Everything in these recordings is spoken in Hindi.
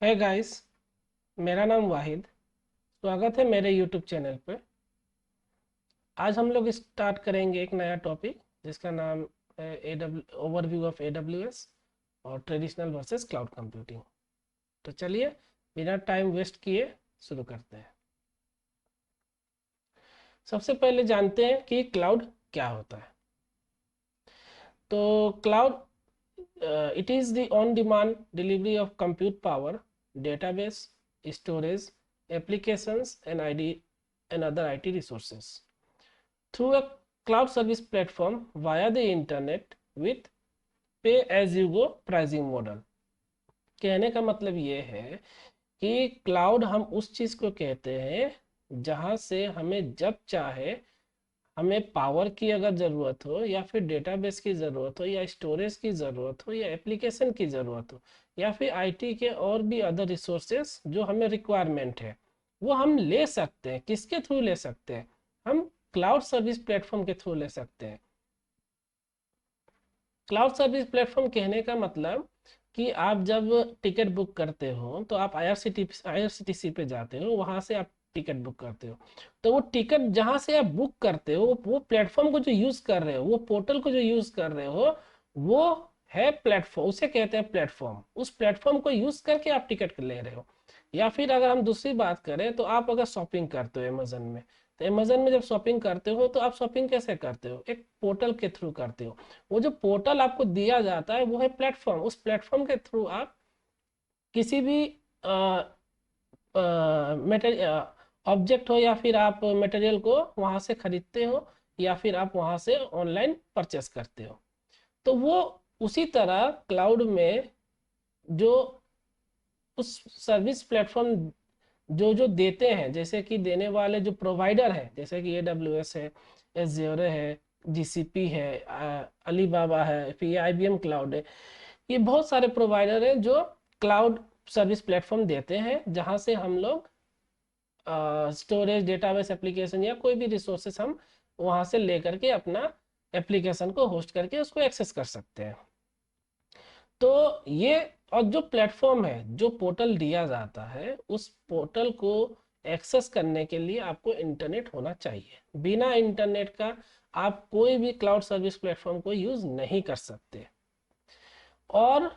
है गाइस, मेरा नाम वाहिद। स्वागत है मेरे यूट्यूब चैनल पे। आज हम लोग स्टार्ट करेंगे एक नया टॉपिक जिसका नाम है ओवरव्यू ऑफ AWS और ट्रेडिशनल वर्सेस क्लाउड कंप्यूटिंग। तो चलिए बिना टाइम वेस्ट किए शुरू करते हैं। सबसे पहले जानते हैं कि क्लाउड क्या होता है। तो cloud it is the on demand delivery of compute power, database, storage, applications and other IT resources through a cloud service platform via the internet with pay as you go pricing model। कहने का मतलब ये है कि क्लाउड हम उस चीज़ को कहते हैं जहाँ से हमें जब चाहे, हमें पावर की अगर ज़रूरत हो या फिर डेटाबेस की ज़रूरत हो या स्टोरेज की ज़रूरत हो या एप्लीकेशन की ज़रूरत हो या फिर आईटी के और भी अदर रिसोर्सेस जो हमें रिक्वायरमेंट है, वो हम ले सकते हैं। किसके थ्रू ले सकते हैं? हम क्लाउड सर्विस प्लेटफॉर्म के थ्रू ले सकते हैं। क्लाउड सर्विस प्लेटफॉर्म कहने का मतलब कि आप जब टिकट बुक करते हो तो आप आईआरसीटीसी पे जाते हो, वहां से आप टिकट बुक करते हो। तो वो टिकट जहां से आप बुक करते हो, वो प्लेटफॉर्म को जो यूज कर रहे हो, वो पोर्टल को जो यूज कर रहे हो, वो है प्लेटफॉर्म। उसे कहते हैं प्लेटफॉर्म। उस प्लेटफॉर्म को यूज करके आप टिकट ले रहे हो। या फिर अगर हम दूसरी बात करें तो आप अगर शॉपिंग करते हो अमेजन में, तो अमेजन में जब शॉपिंग करते हो तो आप शॉपिंग कैसे करते हो? एक पोर्टल के थ्रू करते हो। वो जो पोर्टल आपको दिया जाता है वो है प्लेटफॉर्म। उस प्लेटफॉर्म के थ्रू आप किसी भी मटेरियल ऑब्जेक्ट हो या फिर आप मटेरियल को वहां से खरीदते हो या फिर आप वहां से ऑनलाइन परचेस करते हो। तो वो उसी तरह क्लाउड में जो उस सर्विस प्लेटफॉर्म जो जो देते हैं, जैसे कि देने वाले जो प्रोवाइडर हैं, जैसे कि AWS है, एज़्योर है, GCP है, अलीबाबा है, फिर IBM क्लाउड है। ये बहुत सारे प्रोवाइडर हैं जो क्लाउड सर्विस प्लेटफॉर्म देते हैं, जहां से हम लोग स्टोरेज, डेटाबेस, एप्लीकेशन या कोई भी रिसोर्सेस हम वहां से लेकर के अपना एप्लीकेशन को होस्ट करके उसको एक्सेस कर सकते हैं। तो ये और जो प्लेटफॉर्म है, जो पोर्टल दिया जाता है, उस पोर्टल को एक्सेस करने के लिए आपको इंटरनेट होना चाहिए। बिना इंटरनेट का आप कोई भी क्लाउड सर्विस प्लेटफॉर्म को यूज नहीं कर सकते। और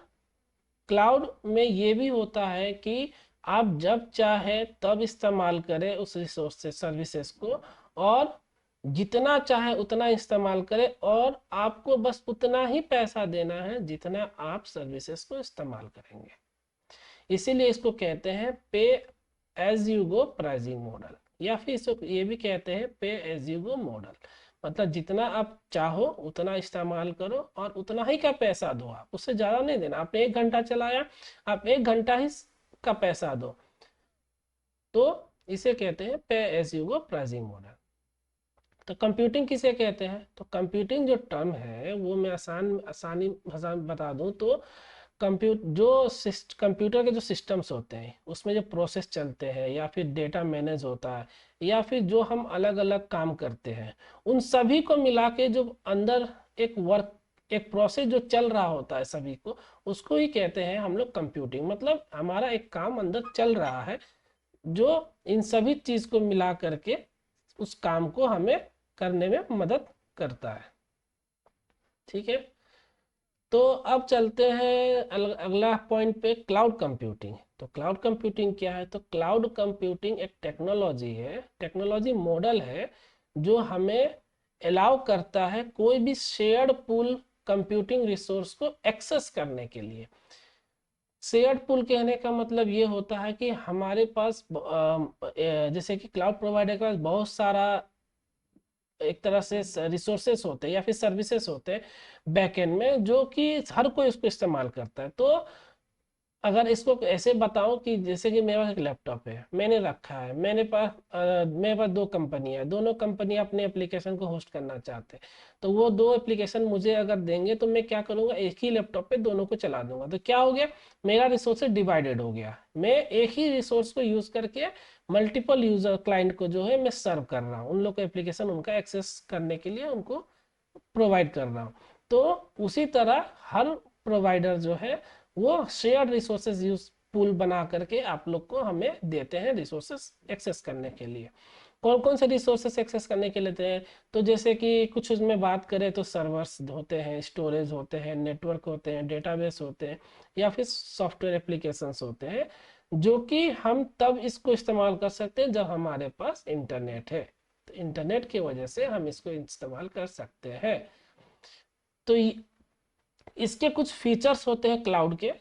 क्लाउड में ये भी होता है कि आप जब चाहे तब इस्तेमाल करें उस रिसोर्स से सर्विसेज को, और जितना चाहे उतना इस्तेमाल करें, और आपको बस उतना ही पैसा देना है जितना आप सर्विसेज को इस्तेमाल करेंगे। इसीलिए इसको कहते हैं pay as you go pricing model, या फिर इसको ये भी कहते हैं pay as you go model. मतलब जितना आप चाहो उतना इस्तेमाल करो और उतना ही का पैसा दो। आप उससे ज़्यादा नहीं देना। आपने 1 घंटा चलाया, आप 1 घंटा ही का पैसा दो। तो इसे कहते हैं pay as you go pricing model. तो कंप्यूटिंग किसे कहते हैं? तो कंप्यूटिंग जो टर्म है वो मैं आसानी भाषा में बता दूं तो कंप्यूटर के जो सिस्टम्स होते हैं उसमें जो प्रोसेस चलते हैं या फिर डेटा मैनेज होता है या फिर जो हम अलग अलग काम करते हैं, उन सभी को मिला के जो अंदर एक वर्क, एक प्रोसेस जो चल रहा होता है सभी को, उसको ही कहते हैं हम लोग कंप्यूटिंग। मतलब हमारा एक काम अंदर चल रहा है जो इन सभी चीज को मिला करके उस काम को हमें करने में मदद करता है। ठीक है। तो अब चलते हैं अगला पॉइंट पे, क्लाउड कंप्यूटिंग। तो क्लाउड कंप्यूटिंग क्या है? तो क्लाउड कंप्यूटिंग एक टेक्नोलॉजी है, टेक्नोलॉजी मॉडल है जो हमें अलाउ करता है कोई भी शेयर्ड पूल कंप्यूटिंग रिसोर्स को एक्सेस करने के लिए। शेयर्ड पूल कहने का मतलब ये होता है कि हमारे पास जैसे कि क्लाउड प्रोवाइडर के पास बहुत सारा एक तरह से रिसोर्सेस होते हैं या फिर सर्विसेज होते हैं बैकएंड में, जो कि हर कोई उसको इस्तेमाल करता है। तो अगर इसको ऐसे बताऊं कि जैसे कि मेरे पास एक लैपटॉप है, मैंने रखा है, मेरे पास दो कंपनी है, दोनों कंपनी अपने एप्लीकेशन को होस्ट करना चाहते हैं। तो वो दो एप्लीकेशन मुझे अगर देंगे तो मैं क्या करूंगा, एक ही लैपटॉप पे दोनों को चला दूंगा। तो क्या हो गया, मेरा रिसोर्स डिवाइडेड हो गया। मैं एक ही रिसोर्स को यूज करके मल्टीपल यूजर क्लाइंट को जो है मैं सर्व कर रहा हूँ, उन लोग को एप्लीकेशन उनका एक्सेस करने के लिए उनको प्रोवाइड कर रहा हूँ। तो उसी तरह हर प्रोवाइडर जो है वो शेयर रिसोर्सेज यूज पूल बना करके आप लोग को हमें देते हैं रिसोर्सेस एक्सेस करने के लिए। कौन कौन से रिसोर्सेस एक्सेस करने के लिए देते हैं? तो जैसे कि कुछ उसमें बात करें तो सर्वर्स होते हैं, स्टोरेज होते हैं, नेटवर्क होते हैं, डेटाबेस होते हैं, या फिर सॉफ्टवेयर एप्लीकेशंस होते हैं, जो कि हम तब इसको इस्तेमाल कर सकते हैं जब हमारे पास इंटरनेट है। तो इंटरनेट की वजह से हम इसको इस्तेमाल कर सकते हैं। तो इसके कुछ फीचर्स होते हैं क्लाउड के।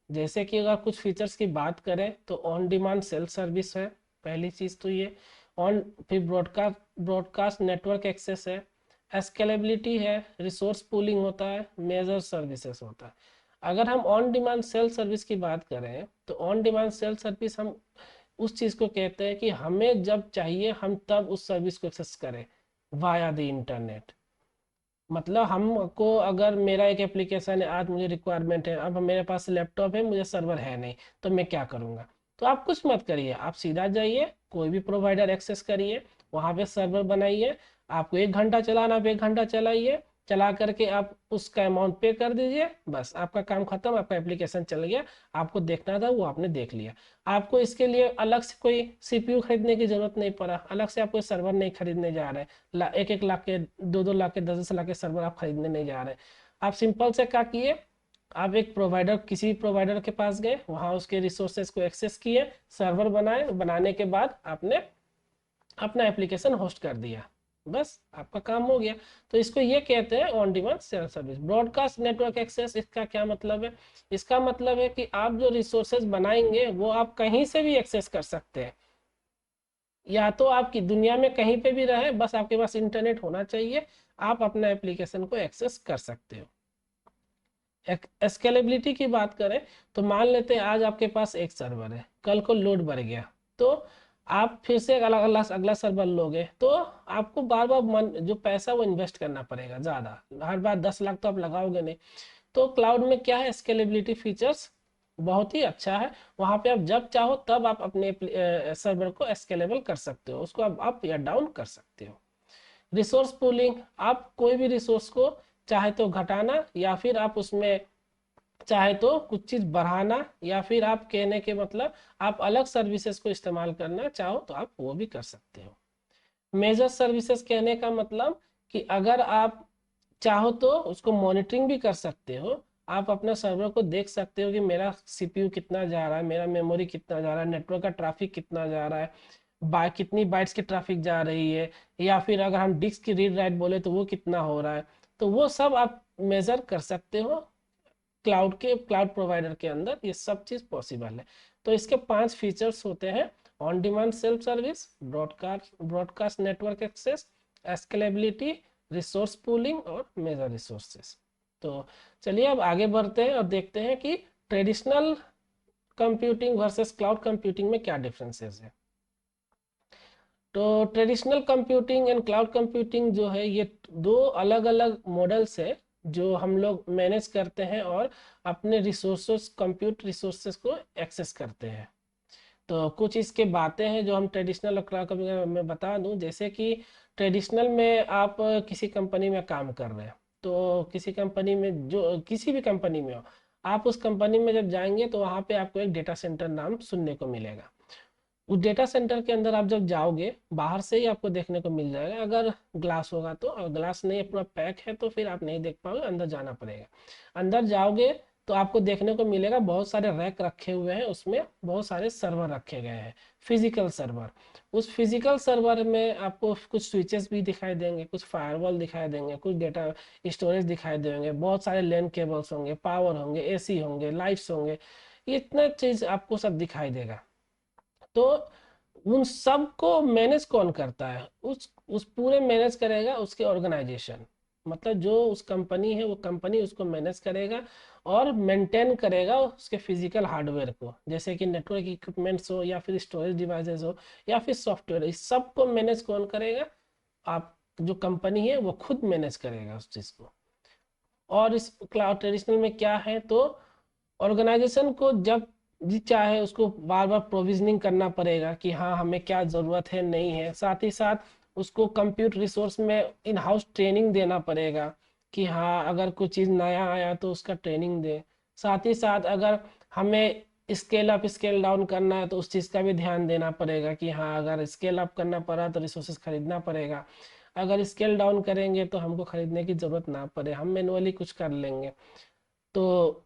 जैसे कि अगर कुछ फीचर्स की बात करें तो ऑन डिमांड सेल्फ सर्विस है पहली चीज़ तो ये। ऑन फिर ब्रॉडकास्ट नेटवर्क एक्सेस है, स्केलेबिलिटी है, रिसोर्स पूलिंग होता है, मेजर सर्विसेज होता है। अगर हम ऑन डिमांड सेल्फ सर्विस की बात करें तो ऑन डिमांड सेल्फ सर्विस हम उस चीज़ को कहते हैं कि हमें जब चाहिए हम तब उस सर्विस को एक्सेस करें वाया द इंटरनेट। मतलब हमको अगर मेरा एक एप्लीकेशन है, आज मुझे रिक्वायरमेंट है, अब मेरे पास लैपटॉप है, मुझे सर्वर है नहीं, तो मैं क्या करूँगा? तो आप कुछ मत करिए, आप सीधा जाइए कोई भी प्रोवाइडर एक्सेस करिए, वहाँ पे सर्वर बनाइए, आपको 1 घंटा चलाना, आप 1 घंटा चलाइए, चला करके आप उसका अमाउंट पे कर दीजिए, बस आपका काम खत्म, आपका एप्लीकेशन चल गया। आपको देखना था वो आपने देख लिया। आपको इसके लिए अलग से कोई सीपीयू खरीदने की जरूरत नहीं पड़ा, अलग से आप कोई सर्वर नहीं खरीदने जा रहे हैं, 1-1 लाख के, 2-2 लाख के, 10-10 लाख के सर्वर आप खरीदने नहीं जा रहे हैं। आप सिंपल से क्या किए, आप एक प्रोवाइडर, किसी प्रोवाइडर के पास गए, वहाँ उसके रिसोर्सेज को एक्सेस किए, सर्वर बनाए, बनाने के बाद आपने अपना एप्लीकेशन होस्ट कर दिया, बस आपका काम हो गया। तो इसको ये कहते हैं on demand self service. Broadcast network access, इसका क्या मतलब है? इसका मतलब है कि आप जो रिसोर्सेज बनाएंगे वो आप कहीं से भी एक्सेस कर सकते हैं, या तो आपकी दुनिया में कहीं पे भी रहे, बस आपके पास इंटरनेट होना चाहिए, आप अपना एप्लीकेशन को एक्सेस कर सकते हो। स्केलेबिलिटी की बात करें तो मान लेते हैं आज आपके पास एक सर्वर है, कल को लोड बढ़ गया, तो आप फिर से अगला सर्वर लोगे, तो आपको बार बार जो पैसा वो इन्वेस्ट करना पड़ेगा ज़्यादा, हर बार 10 लाख तो आप लगाओगे नहीं। तो क्लाउड में क्या है, स्केलेबिलिटी फीचर्स बहुत ही अच्छा है। वहाँ पे आप जब चाहो तब आप अपने सर्वर को स्केलेबल कर सकते हो, उसको आप अप या डाउन कर सकते हो। रिसोर्स पूलिंग, आप कोई भी रिसोर्स को चाहे तो घटाना, या फिर आप उसमें चाहे तो कुछ चीज़ बढ़ाना, या फिर आप कहने के मतलब आप अलग सर्विसेज को इस्तेमाल करना चाहो तो आप वो भी कर सकते हो। मेजर सर्विसेज कहने का मतलब कि अगर आप चाहो तो उसको मॉनिटरिंग भी कर सकते हो, आप अपना सर्वर को देख सकते हो कि मेरा सीपीयू कितना जा रहा है, मेरा मेमोरी कितना जा रहा है, नेटवर्क का ट्रैफिक कितना जा रहा है, कितनी बाइट्स की ट्रैफिक जा रही है, या फिर अगर हम डिस्क की रीड राइट बोले तो वो कितना हो रहा है। तो वो सब आप मेजर कर सकते हो क्लाउड प्रोवाइडर के अंदर, ये सब चीज़ पॉसिबल है। तो इसके 5 फीचर्स होते हैं: on demand self service, broadcast network access, scalability, resource pooling और मेजर रिसोर्सेस। तो चलिए अब आगे बढ़ते हैं और देखते हैं कि traditional computing versus cloud computing में क्या डिफरेंसेस है। तो traditional computing and cloud computing जो है, ये दो अलग अलग मॉडल्स है जो हम लोग मैनेज करते हैं और अपने रिसोर्सेस, कंप्यूट रिसोर्सेस को एक्सेस करते हैं। तो कुछ इसके बातें हैं जो हम ट्रेडिशनल और क्लाउड कंप्यूटिंग में बता दूं। जैसे कि ट्रेडिशनल में आप किसी कंपनी में काम कर रहे हैं, तो किसी कंपनी में, जो किसी भी कंपनी में हो, आप उस कंपनी में जब जाएंगे तो वहाँ पे आपको एक डेटा सेंटर नाम सुनने को मिलेगा। उस डेटा सेंटर के अंदर आप जब जाओगे, बाहर से ही आपको देखने को मिल जाएगा, अगर ग्लास होगा तो, अगर ग्लास नहीं है, पूरा पैक है, तो फिर आप नहीं देख पाओगे, अंदर जाना पड़ेगा। अंदर जाओगे तो आपको देखने को मिलेगा बहुत सारे रैक रखे हुए हैं, उसमें बहुत सारे सर्वर रखे गए हैं, फिजिकल सर्वर। उस फिजिकल सर्वर में आपको कुछ स्विचेस भी दिखाई देंगे, कुछ फायरवॉल दिखाई देंगे, कुछ डेटा स्टोरेज दिखाई देंगे, बहुत सारे लैन केबल्स होंगे, पावर होंगे, एसी होंगे, लाइट्स होंगे, इतना चीज़ आपको सब दिखाई देगा। तो उन सब को मैनेज कौन करता है? उस पूरे मैनेज करेगा उसके ऑर्गेनाइजेशन, मतलब जो उस कंपनी है वो कंपनी उसको मैनेज करेगा और मेंटेन करेगा उसके फिजिकल हार्डवेयर को, जैसे कि नेटवर्क इक्विपमेंट्स हो, या फिर स्टोरेज डिवाइसेस हो, या फिर सॉफ्टवेयर, इस सब को मैनेज कौन करेगा? आप, जो कंपनी है वो खुद मैनेज करेगा उस चीज़ को। और इस क्लाउड ट्रेडिशनल में क्या है, तो ऑर्गेनाइजेशन को जब जी चाहे उसको बार बार प्रोविजनिंग करना पड़ेगा कि हाँ हमें क्या ज़रूरत है, नहीं है। साथ ही साथ उसको कंप्यूट रिसोर्स में इन हाउस ट्रेनिंग देना पड़ेगा कि हाँ अगर कुछ चीज़ नया आया तो उसका ट्रेनिंग दे। साथ ही साथ अगर हमें स्केल अप स्केल डाउन करना है तो उस चीज़ का भी ध्यान देना पड़ेगा कि हाँ, अगर स्केल अप करना पड़ा तो रिसोर्सेज खरीदना पड़ेगा, अगर स्केल डाउन करेंगे तो हमको खरीदने की ज़रूरत ना पड़े, हम मैनुअली कुछ कर लेंगे। तो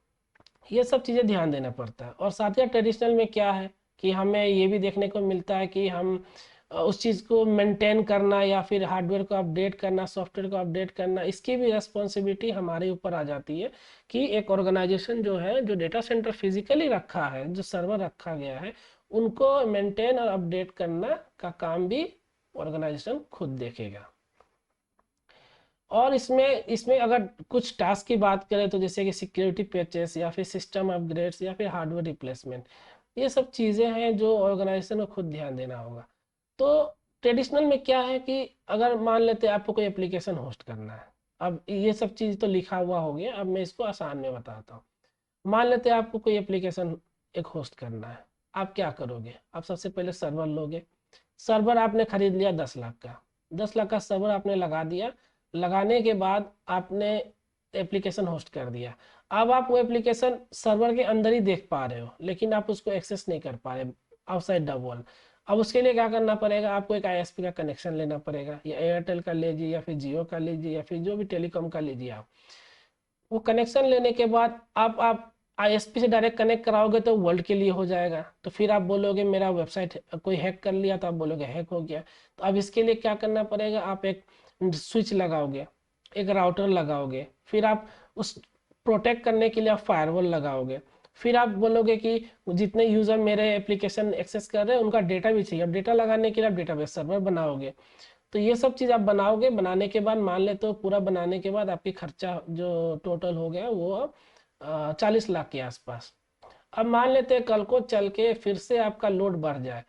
ये सब चीज़ें ध्यान देना पड़ता है। और साथ ही ट्रेडिशनल में क्या है कि हमें ये भी देखने को मिलता है कि हम उस चीज़ को मेंटेन करना या फिर हार्डवेयर को अपडेट करना, सॉफ्टवेयर को अपडेट करना, इसकी भी रिस्पॉन्सिबिलिटी हमारे ऊपर आ जाती है कि एक ऑर्गेनाइजेशन जो है, जो डेटा सेंटर फिजिकली रखा है, जो सर्वर रखा गया है, उनको मेंटेन और अपडेट करना का काम भी ऑर्गेनाइजेशन खुद देखेगा। और इसमें इसमें अगर कुछ टास्क की बात करें तो जैसे कि सिक्योरिटी पैचेस या फिर सिस्टम अपग्रेड्स या फिर हार्डवेयर रिप्लेसमेंट, ये सब चीज़ें हैं जो ऑर्गेनाइजेशन को खुद ध्यान देना होगा। तो ट्रेडिशनल में क्या है कि अगर मान लेते हैं आपको कोई एप्लीकेशन होस्ट करना है, अब ये सब चीज़ तो लिखा हुआ हो गया, अब मैं इसको आसान में बताता हूँ। मान लेते हैं आपको कोई एप्लीकेशन एक होस्ट करना है, आप क्या करोगे? आप सबसे पहले सर्वर लोगे। सर्वर आपने खरीद लिया 10 लाख का, 10 लाख का सर्वर आपने लगा दिया। लगाने के बाद आपने एप्लीकेशन होस्ट कर दिया। अब आप वो एप्लीकेशन सर्वर के अंदर ही देख पा रहे हो, लेकिन आप उसको एक्सेस नहीं कर पा रहे आउटसाइड द वॉल। अब उसके लिए क्या करना पड़ेगा? आपको एक आईएसपी का कनेक्शन लेना पड़ेगा, या एयरटेल का लीजिए या फिर जियो का लीजिए या फिर जो भी टेलीकॉम का लीजिए। आप वो कनेक्शन लेने के बाद आप आईएसपी से डायरेक्ट कनेक्ट कराओगे तो वर्ल्ड के लिए हो जाएगा। तो फिर आप बोलोगे मेरा वेबसाइट कोई हैक कर लिया, तो आप बोलोगे हैक हो गया। तो अब इसके लिए क्या करना पड़ेगा? आप एक स्विच लगाओगे, एक राउटर लगाओगे, फिर आप उस प्रोटेक्ट करने के लिए आप फायरवॉल लगाओगे। फिर आप बोलोगे कि जितने यूज़र मेरे एप्लीकेशन एक्सेस कर रहे हैं उनका डेटा भी चाहिए। अब डेटा लगाने के लिए आप डेटाबेस सर्वर बनाओगे। तो ये सब चीज़ आप बनाओगे। बनाने के बाद मान लेते हो पूरा बनाने के बाद आपकी खर्चा जो टोटल हो गया वो अब 40 लाख के आसपास। अब मान लेते हैं कल को चल के फिर से आपका लोड बढ़ जाए,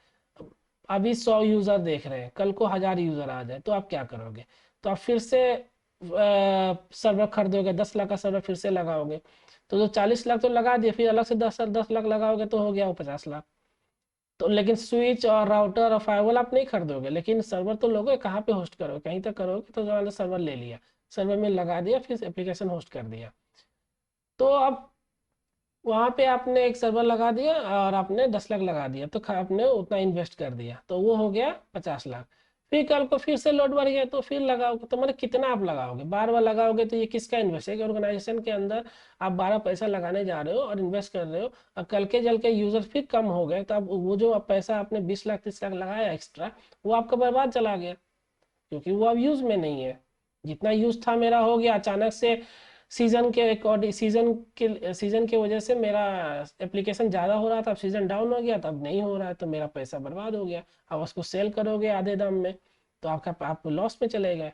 अभी 100 यूज़र देख रहे हैं, कल को 1000 यूज़र आ जाए, तो आप क्या करोगे? तो आप फिर से सर्वर खरीदोगे, 10 लाख का सर्वर फिर से लगाओगे। तो जो 40 लाख तो लगा दिए, फिर अलग से 10 10 लाख लगाओगे तो हो गया वो 50 लाख। तो लेकिन स्विच और राउटर और फायरवॉल आप नहीं खरीदोगे, लेकिन सर्वर तो लोगे, कहाँ पे होस्ट करोगे? कहीं तक करोगे। तो जो सर्वर ले लिया, सर्वर में लगा दिया, फिर एप्लीकेशन होस्ट कर दिया। तो अब वहाँ पे आपने एक सर्वर लगा दिया और आपने 10 लाख लगा दिया, तो आपने उतना इन्वेस्ट कर दिया, तो वो हो गया 50 लाख। फिर कल को फिर से लोड बढ़ गया तो फिर लगाओगे। तो मतलब कितना आप लगाओगे? बार बार लगाओगे तो ये किसका इन्वेस्ट है? कि ऑर्गेनाइजेशन के अंदर आप 12 पैसा लगाने जा रहे हो और इन्वेस्ट कर रहे हो, और कल के जल के यूजर फिर कम हो गए, तो अब वो जो पैसा आपने 20 लाख 30 लाख लगाया एक्स्ट्रा, वो आपका बर्बाद चला गया, क्योंकि वो अब यूज में नहीं है। जितना यूज था मेरा हो गया, अचानक से सीजन के अकॉर्डिंग, सीजन के वजह से मेरा एप्लीकेशन ज़्यादा हो रहा था, अब सीजन डाउन हो गया, तब नहीं हो रहा है, तो मेरा पैसा बर्बाद हो गया। अब उसको सेल करोगे आधे दाम में तो आप लॉस में चले गए।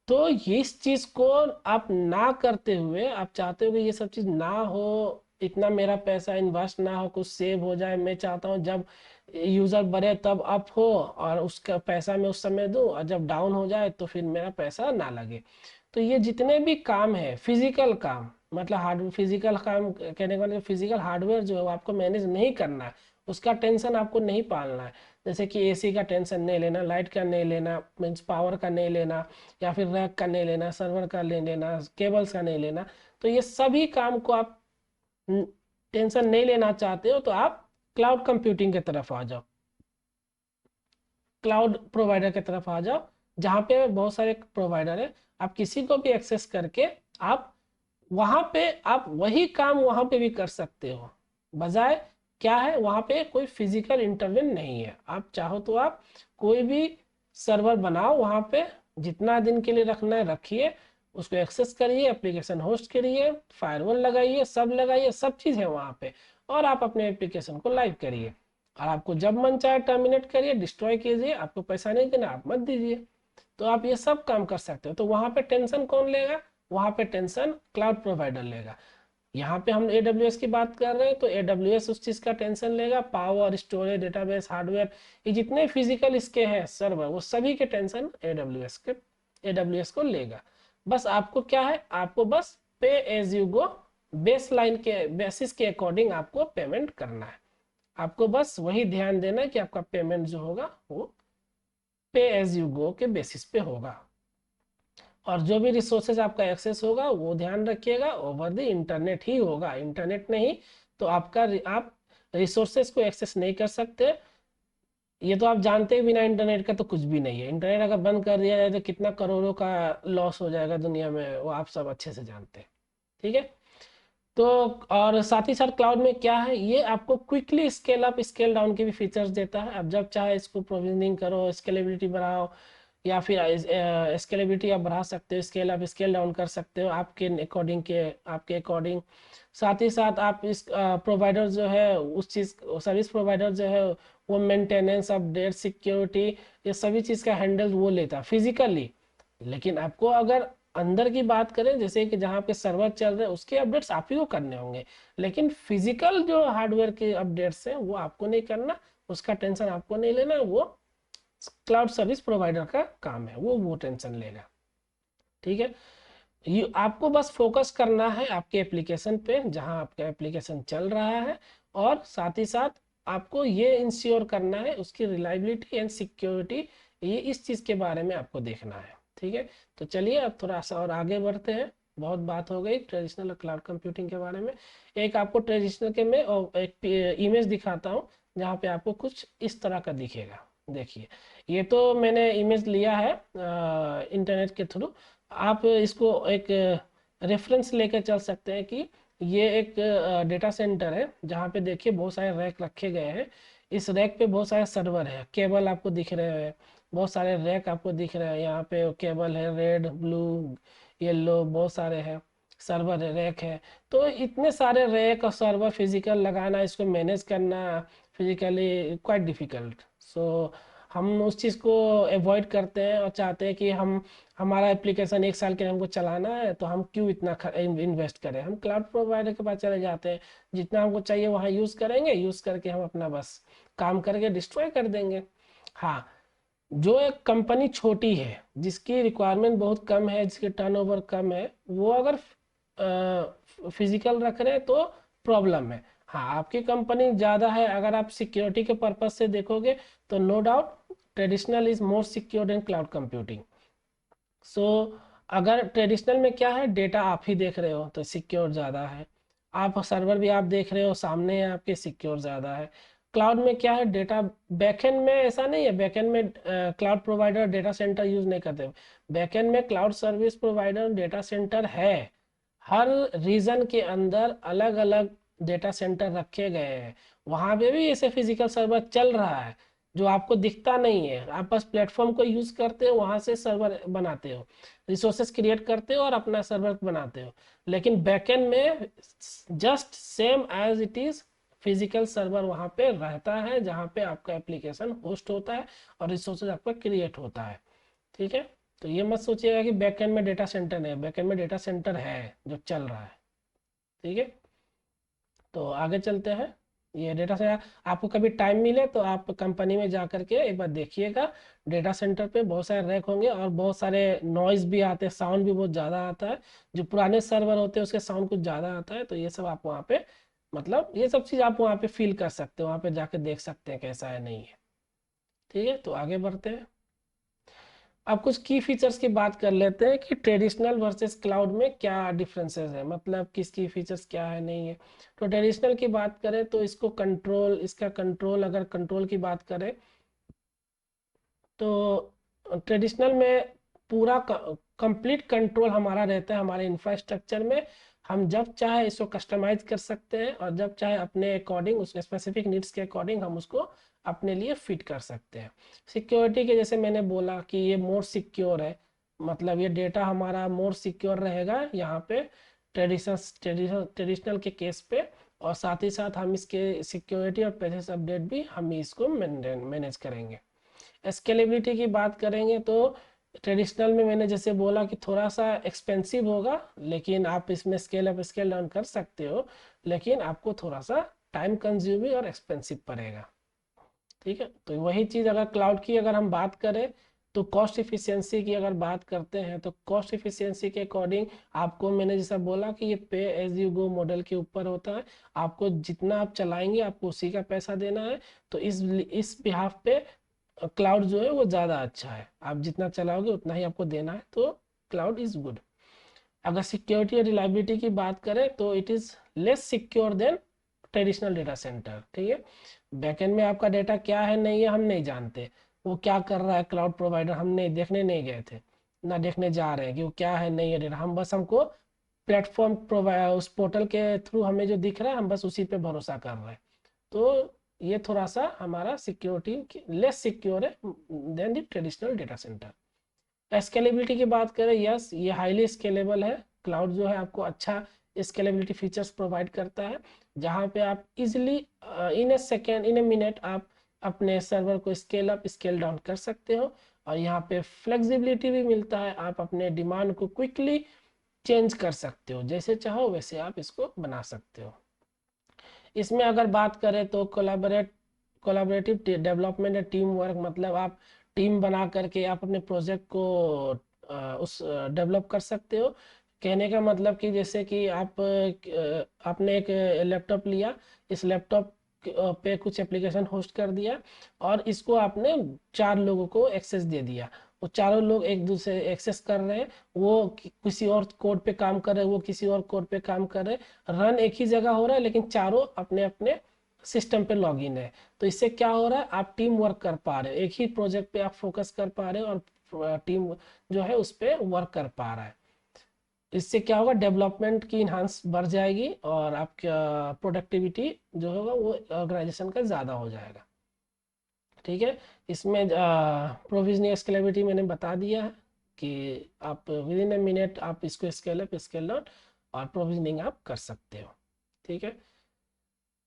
तो ये इस चीज़ को आप ना करते हुए आप चाहते हो कि ये सब चीज़ ना हो, इतना मेरा पैसा इन्वेस्ट ना हो, कुछ सेव हो जाए। मैं चाहता हूँ जब यूज़र बढ़े तब अप हो और उसका पैसा मैं उस समय दूँ, और जब डाउन हो जाए तो फिर मेरा पैसा ना लगे। तो ये जितने भी काम है फिजिकल काम, मतलब हार्ड फिजिकल काम कहने का मतलब फिजिकल हार्डवेयर जो है वो आपको मैनेज नहीं करना है, उसका टेंशन आपको नहीं पालना है। जैसे कि एसी का टेंशन नहीं लेना, लाइट का नहीं लेना, मीन्स पावर का नहीं लेना, या फिर रैक का नहीं लेना, सर्वर का नहीं लेना, केबल्स का नहीं लेना। तो ये सभी काम को आप टेंशन नहीं लेना चाहते हो तो आप क्लाउड कंप्यूटिंग की तरफ आ जाओ, क्लाउड प्रोवाइडर की तरफ आ जाओ, जहाँ पे बहुत सारे प्रोवाइडर है। आप किसी को भी एक्सेस करके आप वहाँ पे आप वही काम वहाँ पे भी कर सकते हो, बजाय क्या है, वहाँ पे कोई फिजिकल इंटरवेंट नहीं है। आप चाहो तो आप कोई भी सर्वर बनाओ, वहाँ पे जितना दिन के लिए रखना है रखिए, उसको एक्सेस करिए, एप्लीकेशन होस्ट करिए, फायरवॉल लगाइए, सब लगाइए, सब चीज़ है वहाँ पे, और आप अपने एप्लीकेशन को लाइव करिए। और आपको जब मन चाहे टर्मिनेट करिए, डिस्ट्रॉय कीजिए, आपको पैसा नहीं देना आप मत दीजिए। तो आप ये सब काम कर सकते हो। तो वहाँ पे टेंशन कौन लेगा? वहाँ पे टेंशन क्लाउड प्रोवाइडर लेगा। यहाँ पे हम AWS की बात कर रहे हैं तो AWS उस चीज़ का टेंशन लेगा, पावर, स्टोरेज, डेटाबेस, हार्डवेयर, ये जितने फिजिकल इसके हैं सर्वर, वो सभी के टेंशन AWS को लेगा। बस आपको क्या है, आपको बस pay as you go base line के बेसिस के अकॉर्डिंग आपको पेमेंट करना है। आपको बस वही ध्यान देना है कि आपका पेमेंट जो होगा वो पे एज यू गो के बेसिस पे होगा। और जो भी रिसोर्सेज आपका एक्सेस होगा वो ध्यान रखिएगा ओवर द इंटरनेट ही होगा। इंटरनेट नहीं तो आपका आप रिसोर्सेज को एक्सेस नहीं कर सकते। ये तो आप जानते हैं, बिना इंटरनेट का तो कुछ भी नहीं है। इंटरनेट अगर बंद कर दिया जाए तो कितना करोड़ों का लॉस हो जाएगा दुनिया में, वो आप सब अच्छे से जानते हैं। ठीक है। तो और साथ ही साथ क्लाउड में क्या है, ये आपको quickly scale up scale down के भी फीचर्स देता है। आप जब चाहे इसको प्रोविजनिंग करो, स्केलेबिलिटी बढ़ाओ, या फिर स्केलेबिलिटी आप बढ़ा सकते हो, स्केल अप स्केल डाउन कर सकते हो आपके अकॉर्डिंग। साथ ही साथ आप इस प्रोवाइडर जो है, उस चीज़ सर्विस प्रोवाइडर जो है, वो मेंटेनेंस, अपडेट, सिक्योरिटी, ये सभी चीज़ का हैंडल वो लेता है फिजिकली। लेकिन आपको अगर अंदर की बात करें, जैसे कि जहाँ पे सर्वर चल रहे हैं उसके अपडेट्स आप ही को करने होंगे, लेकिन फिजिकल जो हार्डवेयर के अपडेट्स हैं वो आपको नहीं करना, उसका टेंशन आपको नहीं लेना। वो क्लाउड सर्विस प्रोवाइडर का काम है, वो टेंशन लेगा। ठीक है। ये आपको बस फोकस करना है आपके एप्लीकेशन पे, जहां आपका एप्लीकेशन चल रहा है, और साथ ही साथ आपको ये इंश्योर करना है उसकी रिलायबिलिटी एंड सिक्योरिटी, ये इस चीज़ के बारे में आपको देखना है। ठीक है। तो चलिए अब थोड़ा सा और आगे बढ़ते हैं। बहुत बात हो गई ट्रेडिशनल और क्लाउड कंप्यूटिंग के बारे में। एक आपको ट्रेडिशनल के में और एक इमेज दिखाता हूँ, जहाँ पे आपको कुछ इस तरह का दिखेगा। देखिए, ये तो मैंने इमेज लिया है इंटरनेट के थ्रू। आप इसको एक रेफरेंस लेकर चल सकते हैं कि ये एक डेटा सेंटर है, जहाँ पे देखिए बहुत सारे रैक रखे गए हैं। इस रैक पे बहुत सारे सर्वर है, केबल आपको दिख रहे हैं, बहुत सारे रैक आपको दिख रहे हैं। यहाँ पे केबल है, रेड, ब्लू, येलो, बहुत सारे हैं। सर्वर है, रैक है। तो इतने सारे रैक और सर्वर फिजिकल लगाना, इसको मैनेज करना फिजिकली क्वाइट डिफिकल्ट। सो हम उस चीज़ को अवॉइड करते हैं और चाहते हैं कि हम हमारा एप्लीकेशन 1 साल के लिए हमको चलाना है, तो हम क्यों इतना इन्वेस्ट करें, हम क्लाउड प्रोवाइडर के पास चले जाते हैं। जितना हमको चाहिए वहाँ यूज़ करेंगे, यूज़ करके हम अपना बस काम करके डिस्ट्रॉय कर देंगे। हाँ, जो एक कंपनी छोटी है, जिसकी रिक्वायरमेंट बहुत कम है, जिसकी टर्नओवर कम है, वो अगर फिजिकल रख रहे हैं तो प्रॉब्लम है। हाँ, आपकी कंपनी ज़्यादा है, अगर आप सिक्योरिटी के पर्पज से देखोगे तो no doubt traditional is more secure than cloud computing. So अगर ट्रेडिशनल में क्या है, डेटा आप ही देख रहे हो तो सिक्योर ज़्यादा है। आप सर्वर भी आप देख रहे हो सामने है आपके, सिक्योर ज़्यादा है। क्लाउड में क्या है, डेटा बैकएंड में ऐसा नहीं है, बैकएंड में cloud provider data centre use नहीं करते। बैकएंड में cloud service provider data centre है। हर रीजन के अंदर अलग अलग डेटा सेंटर रखे गए हैं। वहाँ पे भी ऐसे फिजिकल सर्वर चल रहा है, जो आपको दिखता नहीं है। आप बस प्लेटफॉर्म को यूज़ करते हो, वहाँ से सर्वर बनाते हो, रिसोर्सेस क्रिएट करते हो और अपना सर्वर बनाते हो। लेकिन बैकएंड में just same as it is physical server वहाँ पे रहता है, जहाँ पे आपका एप्लीकेशन होस्ट होता है और रिसोर्सेज आपका क्रिएट होता है। ठीक है। तो ये मत सोचिएगा कि बैकएंड में डेटा सेंटर नहीं है, बैकएंड में डेटा सेंटर है जो चल रहा है। ठीक है। तो आगे चलते हैं। ये डेटा से आपको कभी टाइम मिले तो आप कंपनी में जा करके एक बार देखिएगा। डेटा सेंटर पे बहुत सारे रैक होंगे और बहुत सारे नॉइज भी आते हैं, साउंड भी बहुत ज़्यादा आता है। जो पुराने सर्वर होते हैं उसके साउंड कुछ ज़्यादा आता है। तो ये सब आप वहाँ पे, मतलब ये सब चीज़ आप वहाँ पे फील कर सकते हो, वहाँ पे जाके देख सकते हैं कैसा है नहीं है। ठीक है। तो आगे बढ़ते हैं। अब कुछ की फीचर्स की बात कर लेते हैं कि ट्रेडिशनल वर्सेस क्लाउड में क्या डिफरेंसेस है, मतलब किसकी फीचर्स क्या है नहीं है। तो ट्रेडिशनल की बात करें तो इसका कंट्रोल, अगर कंट्रोल की बात करें तो ट्रेडिशनल में पूरा कंप्लीट कंट्रोल हमारा रहता है हमारे इंफ्रास्ट्रक्चर में। हम जब चाहे इसको कस्टमाइज कर सकते हैं और जब चाहे अपने अकॉर्डिंग, उस स्पेसिफिक नीड्स के अकॉर्डिंग हम उसको अपने लिए फिट कर सकते हैं। सिक्योरिटी के जैसे मैंने बोला कि ये मोर सिक्योर है, मतलब ये डेटा हमारा मोर सिक्योर रहेगा यहाँ पे ट्रेडिशनल के केस पे। और साथ ही साथ हम इसके सिक्योरिटी और पेजेस अपडेट भी हम ही इसको मैनेज करेंगे। स्केलेबिलिटी की बात करेंगे तो ट्रेडिशनल में मैंने जैसे बोला कि थोड़ा सा एक्सपेंसिव होगा, लेकिन आप इसमें स्केल अप स्केल डाउन कर सकते हो, लेकिन आपको थोड़ा सा टाइम कंज्यूमिंग और एक्सपेंसिव पड़ेगा। ठीक है। तो वही चीज़ अगर क्लाउड की अगर हम बात करें तो कॉस्ट इफिशियंसी की अगर बात करते हैं तो कॉस्ट इफिशियंसी के अकॉर्डिंग आपको, मैंने जैसा बोला कि ये पे एज यू गो मॉडल के ऊपर होता है। आपको जितना आप चलाएंगे आपको उसी का पैसा देना है। तो इस बिहाफ पे क्लाउड जो है वो ज़्यादा अच्छा है, आप जितना चलाओगे उतना ही आपको देना है। तो क्लाउड इज़ गुड। अगर सिक्योरिटी और रिलायबिलिटी की बात करें तो it is less secure than traditional data center, ठीक है। बैकएंड में आपका डेटा क्या है नहीं है हम नहीं जानते, वो क्या कर रहा है क्लाउड प्रोवाइडर हम नहीं देखने नहीं गए थे, ना देखने जा रहे हैं कि वो क्या है नहीं है डेटा, हम बस हमको प्लेटफॉर्म प्रोवाइड उस पोर्टल के थ्रू हमें जो दिख रहा है हम बस उसी पे भरोसा कर रहे हैं। तो ये थोड़ा सा हमारा सिक्योरिटी लेस सिक्योर है than the traditional data center. Scalability की बात करें, यस ये हाईली स्केलेबल है, क्लाउड जो है आपको अच्छा स्केलेबिलिटी फीचर्स प्रोवाइड करता है, जहाँ पे आप easily in A second in a minute आप अपने सर्वर को स्केल अप स्केल डाउन कर सकते हो, और यहाँ पे फ्लेक्सिबिलिटी भी मिलता है, आप अपने डिमांड को क्विकली चेंज कर सकते हो, जैसे चाहो वैसे आप इसको बना सकते हो। इसमें अगर बात करें तो कोलाबरेटिव डेवलपमेंट या टीम वर्क, मतलब आप टीम बना करके आप अपने प्रोजेक्ट को उस डेवलप कर सकते हो। कहने का मतलब कि जैसे कि आपने एक लैपटॉप लिया, इस लैपटॉप पे कुछ एप्लीकेशन होस्ट कर दिया, और इसको आपने 4 लोगों को एक्सेस दे दिया, वो चारों लोग एक दूसरे एक्सेस कर रहे हैं, वो किसी और कोड पे काम कर रहे हैं, वो किसी और कोड पे काम कर रहे हैं, रन एक ही जगह हो रहा है लेकिन चारों अपने अपने सिस्टम पे लॉगिन है। तो इससे क्या हो रहा है, आप टीम वर्क कर पा रहे हो, एक ही प्रोजेक्ट पे आप फोकस कर पा रहे हो, और टीम जो है उस पर वर्क कर पा रहा है। इससे क्या होगा, डेवलपमेंट की इन्हांस बढ़ जाएगी, और आपका प्रोडक्टिविटी जो होगा वो ऑर्गेनाइजेशन का ज़्यादा हो जाएगा, ठीक है। इसमें प्रोविजनिंग स्केलेबिलिटी मैंने बता दिया है कि आप विद इन ए मिनट आप इसको स्केल अप स्केल डाउन और प्रोविजनिंग आप कर सकते हो, ठीक है।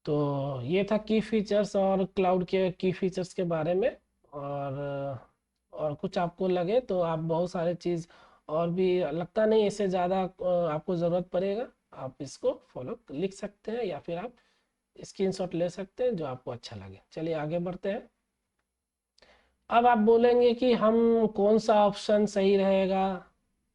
तो ये था की फीचर्स और क्लाउड के की फीचर्स के बारे में, और कुछ आपको लगे तो आप बहुत सारे चीज़ और भी लगता नहीं इससे ज़्यादा आपको ज़रूरत पड़ेगा, आप इसको फॉलो लिख सकते हैं या फिर आप स्क्रीनशॉट ले सकते हैं जो आपको अच्छा लगे। चलिए आगे बढ़ते हैं। अब आप बोलेंगे कि हम कौन सा ऑप्शन सही रहेगा,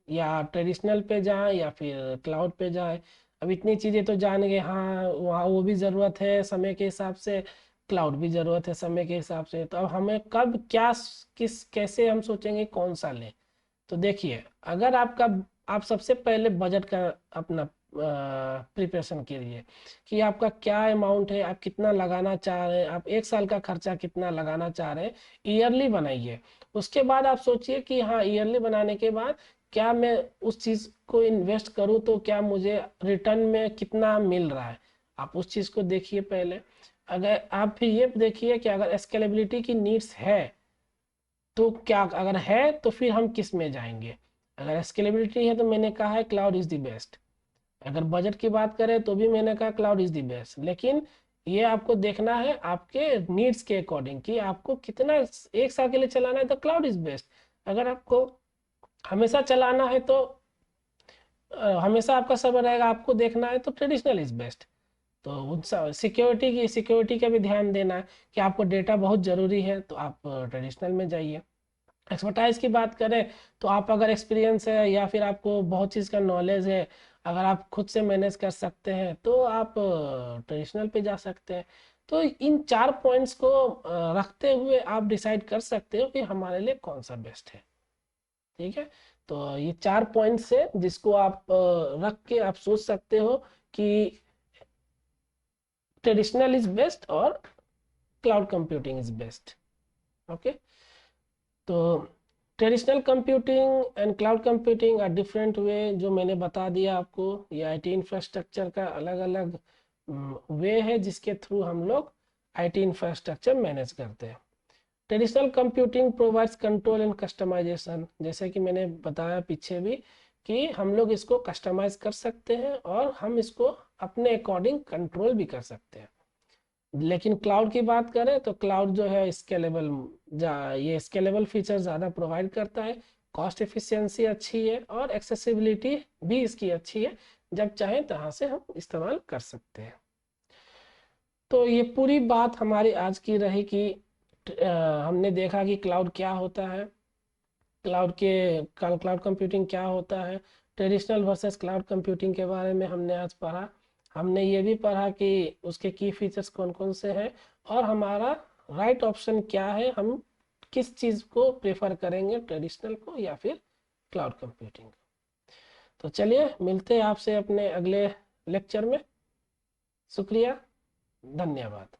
या ट्रेडिशनल पे जाएं या फिर क्लाउड पे जाएं। अब इतनी चीज़ें तो जान गए, हाँ वहाँ वो भी ज़रूरत है समय के हिसाब से, क्लाउड भी ज़रूरत है समय के हिसाब से, तो अब हमें कब क्या किस कैसे हम सोचेंगे कौन सा लें। तो देखिए, अगर आप सबसे पहले बजट का अपना प्रिपरेशन कीजिए कि आपका क्या अमाउंट है, आप कितना लगाना चाह रहे हैं, आप 1 साल का खर्चा कितना लगाना चाह रहे हैं, ईयरली बनाइए। उसके बाद आप सोचिए कि हाँ ईयरली बनाने के बाद क्या मैं उस चीज़ को इन्वेस्ट करूँ तो क्या मुझे रिटर्न में कितना मिल रहा है, आप उस चीज़ को देखिए पहले। अगर आप फिर ये देखिए कि अगर स्केलेबिलिटी की नीड्स है तो क्या, अगर है तो फिर हम किस में जाएंगे। अगर स्केलेबिलिटी है तो मैंने कहा है क्लाउड इज़ द बेस्ट, अगर बजट की बात करें तो भी मैंने कहा क्लाउड इज़ द बेस्ट, लेकिन ये आपको देखना है आपके नीड्स के अकॉर्डिंग कि आपको कितना 1 साल के लिए चलाना है तो क्लाउड इज़ बेस्ट, अगर आपको हमेशा चलाना है तो हमेशा आपका सर्वर रहेगा आपको देखना है तो ट्रेडिशनल इज़ बेस्ट। तो उन सिक्योरिटी का भी ध्यान देना है कि आपको डेटा बहुत ज़रूरी है तो आप ट्रेडिशनल में जाइए। एक्सपर्टाइज की बात करें तो आप अगर एक्सपीरियंस है या फिर आपको बहुत चीज़ का नॉलेज है, अगर आप खुद से मैनेज कर सकते हैं तो आप ट्रेडिशनल पे जा सकते हैं। तो इन 4 पॉइंट्स को रखते हुए आप डिसाइड कर सकते हो कि हमारे लिए कौन सा बेस्ट है, ठीक है। तो ये 4 पॉइंट्स है जिसको आप रख के आप सोच सकते हो कि ट्रेडिशनल इज बेस्ट और cloud computing is best, okay. तो traditional computing and cloud computing are different way, जो मैंने बता दिया आपको, ये आईटी इंफ्रास्ट्रक्चर का अलग अलग वे है जिसके थ्रू हम लोग आईटी इंफ्रास्ट्रक्चर मैनेज करते हैं। Traditional computing provides control and customization, जैसे कि मैंने बताया पीछे भी कि हम लोग इसको कस्टमाइज कर सकते हैं और हम इसको अपने अकॉर्डिंग कंट्रोल भी कर सकते हैं। लेकिन क्लाउड की बात करें तो क्लाउड जो है स्केलेबल, ये स्केलेबल फीचर ज़्यादा प्रोवाइड करता है, कॉस्ट एफिशिएंसी अच्छी है और एक्सेसिबिलिटी भी इसकी अच्छी है, जब चाहें तहाँ से हम इस्तेमाल कर सकते हैं। तो ये पूरी बात हमारी आज की रही कि हमने देखा कि क्लाउड क्या होता है, क्लाउड कंप्यूटिंग क्या होता है, ट्रेडिशनल वर्सेस क्लाउड कंप्यूटिंग के बारे में हमने आज पढ़ा। हमने ये भी पढ़ा कि उसके की फीचर्स कौन कौन से हैं और हमारा राइट ऑप्शन क्या है, हम किस चीज़ को प्रेफर करेंगे, ट्रेडिशनल को या फिर क्लाउड कंप्यूटिंग को। तो चलिए मिलते हैं आपसे अपने अगले लेक्चर में। शुक्रिया। धन्यवाद।